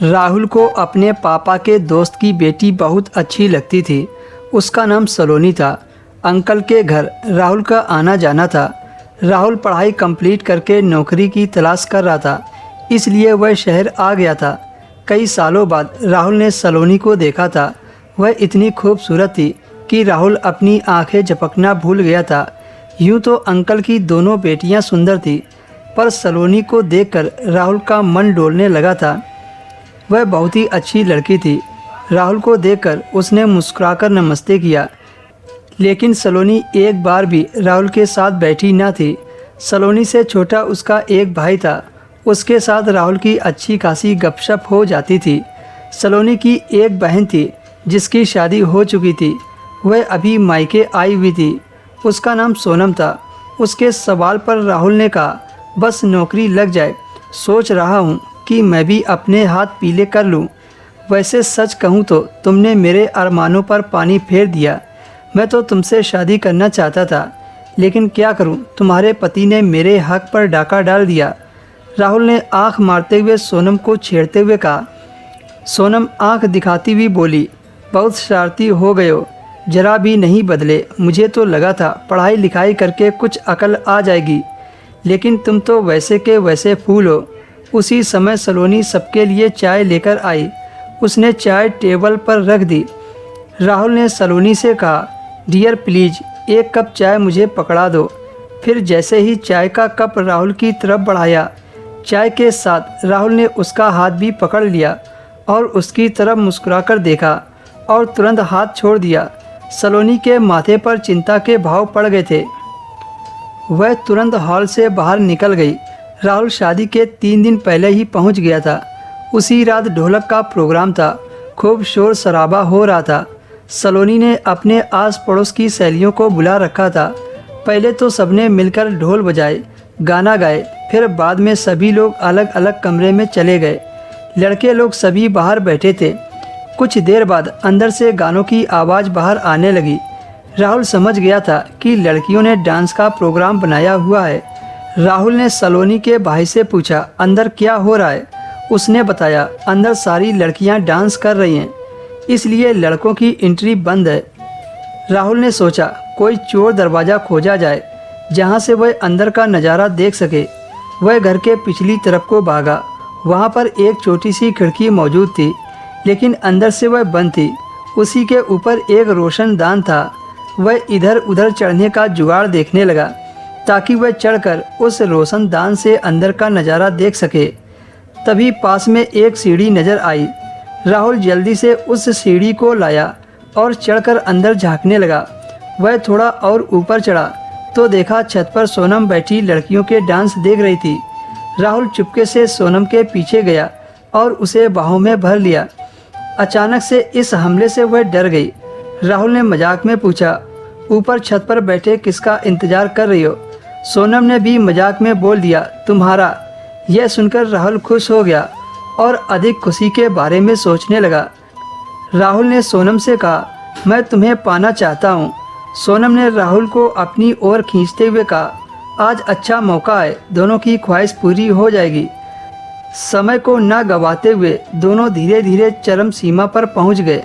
राहुल को अपने पापा के दोस्त की बेटी बहुत अच्छी लगती थी। उसका नाम सलोनी था। अंकल के घर राहुल का आना जाना था। राहुल पढ़ाई कंप्लीट करके नौकरी की तलाश कर रहा था, इसलिए वह शहर आ गया था। कई सालों बाद राहुल ने सलोनी को देखा था। वह इतनी खूबसूरत थी कि राहुल अपनी आंखें झपकना भूल गया था। यूँ तो अंकल की दोनों बेटियां सुंदर थी, पर सलोनी को देखकर राहुल का मन डोलने लगा था। वह बहुत ही अच्छी लड़की थी। राहुल को देखकर उसने मुस्कुराकर नमस्ते किया, लेकिन सलोनी एक बार भी राहुल के साथ बैठी न थी। सलोनी से छोटा उसका एक भाई था, उसके साथ राहुल की अच्छी खासी गपशप हो जाती थी। सलोनी की एक बहन थी जिसकी शादी हो चुकी थी। वह अभी मायके आई हुई थी। उसका नाम सोनम था। उसके सवाल पर राहुल ने कहा, बस नौकरी लग जाए, सोच रहा हूँ कि मैं भी अपने हाथ पीले कर लूँ। वैसे सच कहूँ तो तुमने मेरे अरमानों पर पानी फेर दिया। मैं तो तुमसे शादी करना चाहता था, लेकिन क्या करूँ, तुम्हारे पति ने मेरे हक पर डाका डाल दिया। राहुल ने आंख मारते हुए सोनम को छेड़ते हुए कहा। सोनम आंख दिखाती हुई बोली, बहुत शरारती हो गए हो, जरा भी नहीं बदले। मुझे तो लगा था पढ़ाई लिखाई करके कुछ अकल आ जाएगी, लेकिन तुम तो वैसे के वैसे फूल हो। उसी समय सलोनी सबके लिए चाय लेकर आई। उसने चाय टेबल पर रख दी। राहुल ने सलोनी से कहा, डियर प्लीज़ एक कप चाय मुझे पकड़ा दो। फिर जैसे ही चाय का कप राहुल की तरफ बढ़ाया, चाय के साथ राहुल ने उसका हाथ भी पकड़ लिया और उसकी तरफ मुस्कुराकर देखा और तुरंत हाथ छोड़ दिया। सलोनी के माथे पर चिंता के भाव पड़ गए थे। वह तुरंत हॉल से बाहर निकल गई। राहुल शादी के 3 दिन पहले ही पहुंच गया था। उसी रात ढोलक का प्रोग्राम था। खूब शोर शराबा हो रहा था। सलोनी ने अपने आस पड़ोस की सहेलियों को बुला रखा था। पहले तो सबने मिलकर ढोल बजाए, गाना गाए, फिर बाद में सभी लोग अलग अलग कमरे में चले गए। लड़के लोग सभी बाहर बैठे थे। कुछ देर बाद अंदर से गानों की आवाज़ बाहर आने लगी। राहुल समझ गया था कि लड़कियों ने डांस का प्रोग्राम बनाया हुआ है। राहुल ने सलोनी के भाई से पूछा, अंदर क्या हो रहा है? उसने बताया, अंदर सारी लड़कियां डांस कर रही हैं, इसलिए लड़कों की एंट्री बंद है। राहुल ने सोचा कोई चोर दरवाज़ा खोजा जाए जहां से वह अंदर का नज़ारा देख सके। वह घर के पिछली तरफ को भागा। वहां पर एक छोटी सी खिड़की मौजूद थी, लेकिन अंदर से वह बंद थी। उसी के ऊपर एक रोशनदान था। वह इधर उधर चढ़ने का जुगाड़ देखने लगा ताकि वह चढ़कर उस रोशनदान से अंदर का नज़ारा देख सके। तभी पास में एक सीढ़ी नज़र आई। राहुल जल्दी से उस सीढ़ी को लाया और चढ़कर अंदर झांकने लगा। वह थोड़ा और ऊपर चढ़ा तो देखा छत पर सोनम बैठी लड़कियों के डांस देख रही थी। राहुल चुपके से सोनम के पीछे गया और उसे बाहों में भर लिया। अचानक से इस हमले से वह डर गई। राहुल ने मजाक में पूछा, ऊपर छत पर बैठे किसका इंतजार कर रही हो? सोनम ने भी मजाक में बोल दिया, तुम्हारा। यह सुनकर राहुल खुश हो गया और अधिक खुशी के बारे में सोचने लगा। राहुल ने सोनम से कहा, मैं तुम्हें पाना चाहता हूँ। सोनम ने राहुल को अपनी ओर खींचते हुए कहा, आज अच्छा मौका है, दोनों की ख्वाहिश पूरी हो जाएगी। समय को न गवाते हुए दोनों धीरे धीरे चरम सीमा पर पहुँच गए।